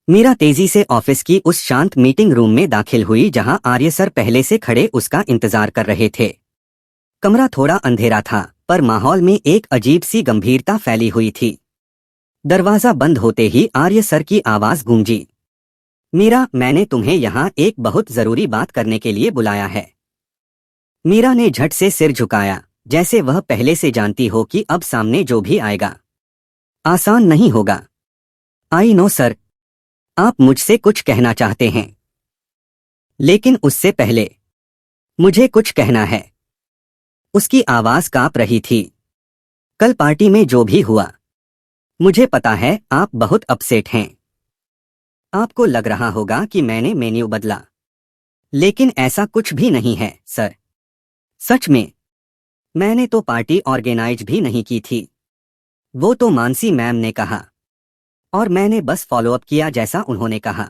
मीरा तेजी से ऑफिस की उस शांत मीटिंग रूम में दाखिल हुई जहां आर्य सर पहले से खड़े उसका इंतजार कर रहे थे। कमरा थोड़ा अंधेरा था, पर माहौल में एक अजीब सी गंभीरता फैली हुई थी। दरवाजा बंद होते ही आर्य सर की आवाज गूंजी। मीरा, मैंने तुम्हें यहाँ एक बहुत जरूरी बात करने के लिए बुलाया है। मीरा ने झट से सिर झुकाया, जैसे वह पहले से जानती हो कि अब सामने जो भी आएगा आसान नहीं होगा। आई नो सर, आप मुझसे कुछ कहना चाहते हैं, लेकिन उससे पहले मुझे कुछ कहना है। उसकी आवाज कांप रही थी। कल पार्टी में जो भी हुआ, मुझे पता है आप बहुत अपसेट हैं। आपको लग रहा होगा कि मैंने मेन्यू बदला, लेकिन ऐसा कुछ भी नहीं है सर। सच में मैंने तो पार्टी ऑर्गेनाइज भी नहीं की थी। वो तो मानसी मैम ने कहा, और मैंने बस फॉलोअप किया जैसा उन्होंने कहा।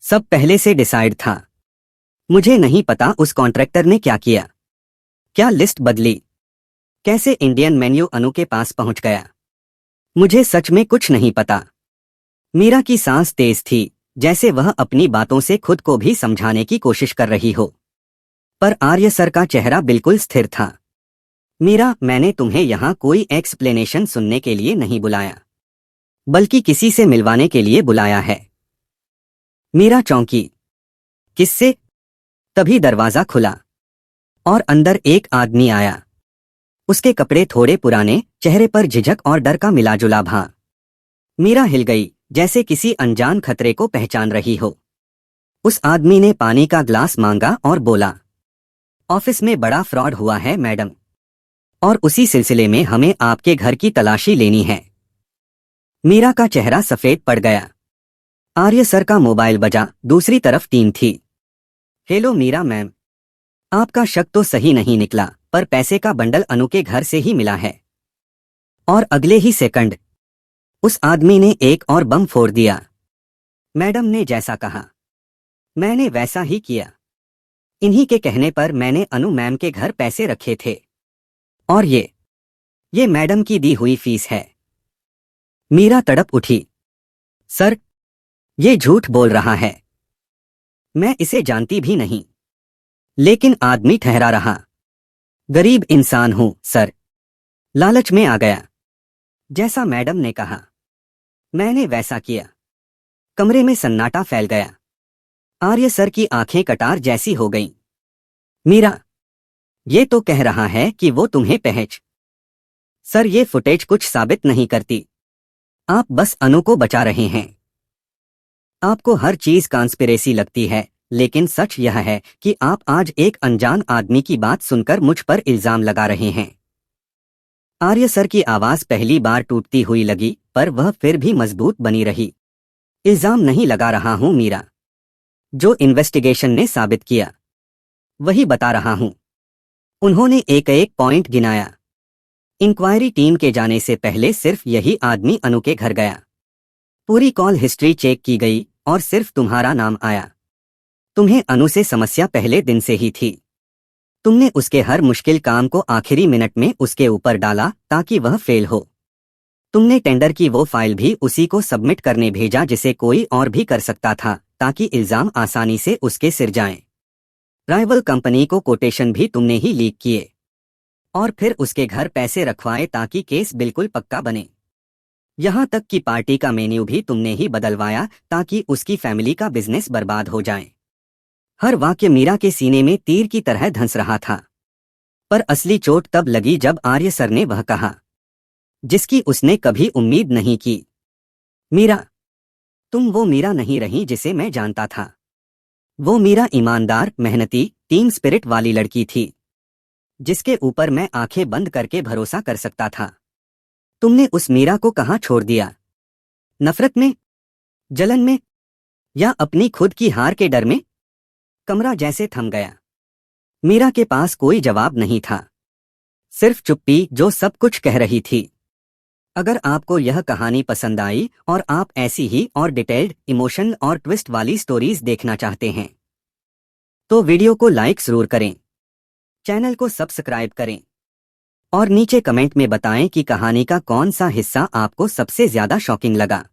सब पहले से डिसाइड था। मुझे नहीं पता उस कॉन्ट्रैक्टर ने क्या किया, क्या लिस्ट बदली, कैसे इंडियन मेन्यू अनु के पास पहुंच गया। मुझे सच में कुछ नहीं पता। मीरा की सांस तेज थी, जैसे वह अपनी बातों से खुद को भी समझाने की कोशिश कर रही हो। पर आर्य सर का चेहरा बिल्कुल स्थिर था। मीरा, मैंने तुम्हें यहाँ कोई एक्सप्लेनेशन सुनने के लिए नहीं बुलाया, बल्कि किसी से मिलवाने के लिए बुलाया है। मीरा चौंकी। किससे? तभी दरवाजा खुला और अंदर एक आदमी आया। उसके कपड़े थोड़े पुराने, चेहरे पर झिझक और डर का मिलाजुला भाव। मीरा हिल गई, जैसे किसी अनजान खतरे को पहचान रही हो। उस आदमी ने पानी का ग्लास मांगा और बोला, ऑफिस में बड़ा फ्रॉड हुआ है मैडम, और उसी सिलसिले में हमें आपके घर की तलाशी लेनी है। मीरा का चेहरा सफेद पड़ गया। आर्य सर का मोबाइल बजा, दूसरी तरफ टीम थी। हेलो मीरा मैम, आपका शक तो सही नहीं निकला, पर पैसे का बंडल अनु के घर से ही मिला है। और अगले ही सेकंड उस आदमी ने एक और बम फोड़ दिया। मैडम ने जैसा कहा, मैंने वैसा ही किया। इन्हीं के कहने पर मैंने अनु मैम के घर पैसे रखे थे, और ये मैडम की दी हुई फीस है। मीरा तड़प उठी। सर, ये झूठ बोल रहा है। मैं इसे जानती भी नहीं। लेकिन आदमी ठहरा रहा। गरीब इंसान हूं सर, लालच में आ गया। जैसा मैडम ने कहा, मैंने वैसा किया। कमरे में सन्नाटा फैल गया। आर्य सर की आंखें कटार जैसी हो गईं। मीरा, ये तो कह रहा है कि वो तुम्हें सर, ये फुटेज कुछ साबित नहीं करती। आप बस अनु को बचा रहे हैं। आपको हर चीज कॉन्स्पिरेसी लगती है, लेकिन सच यह है कि आप आज एक अनजान आदमी की बात सुनकर मुझ पर इल्जाम लगा रहे हैं। आर्य सर की आवाज पहली बार टूटती हुई लगी, पर वह फिर भी मजबूत बनी रही। इल्जाम नहीं लगा रहा हूं मीरा। जो इन्वेस्टिगेशन ने साबित किया, वही बता रहा हूं। उन्होंने एक एक पॉइंट गिनाया। इंक्वायरी टीम के जाने से पहले सिर्फ यही आदमी अनु के घर गया। पूरी कॉल हिस्ट्री चेक की गई और सिर्फ तुम्हारा नाम आया। तुम्हें अनु से समस्या पहले दिन से ही थी। तुमने उसके हर मुश्किल काम को आखिरी मिनट में उसके ऊपर डाला ताकि वह फेल हो। तुमने टेंडर की वो फाइल भी उसी को सबमिट करने भेजा जिसे कोई और भी कर सकता था, ताकि इल्जाम आसानी से उसके सिर जाएं। राइवल कंपनी को कोटेशन भी तुमने ही लीक किए, और फिर उसके घर पैसे रखवाए ताकि केस बिल्कुल पक्का बने। यहां तक कि पार्टी का मेन्यू भी तुमने ही बदलवाया ताकि उसकी फैमिली का बिजनेस बर्बाद हो जाए। हर वाक्य मीरा के सीने में तीर की तरह धंस रहा था। पर असली चोट तब लगी जब आर्य सर ने वह कहा जिसकी उसने कभी उम्मीद नहीं की। मीरा, तुम वो मीरा नहीं रही जिसे मैं जानता था। वो मीरा ईमानदार, मेहनती, टीम स्पिरिट वाली लड़की थी, जिसके ऊपर मैं आंखें बंद करके भरोसा कर सकता था। तुमने उस मीरा को कहां छोड़ दिया? नफरत में, जलन में, या अपनी खुद की हार के डर में? कमरा जैसे थम गया। मीरा के पास कोई जवाब नहीं था, सिर्फ चुप्पी जो सब कुछ कह रही थी। अगर आपको यह कहानी पसंद आई और आप ऐसी ही और डिटेल्ड, इमोशन और ट्विस्ट वाली स्टोरीज देखना चाहते हैं, तो वीडियो को लाइक जरूर करें, चैनल को सब्सक्राइब करें, और नीचे कमेंट में बताएं कि कहानी का कौन सा हिस्सा आपको सबसे ज्यादा शॉकिंग लगा।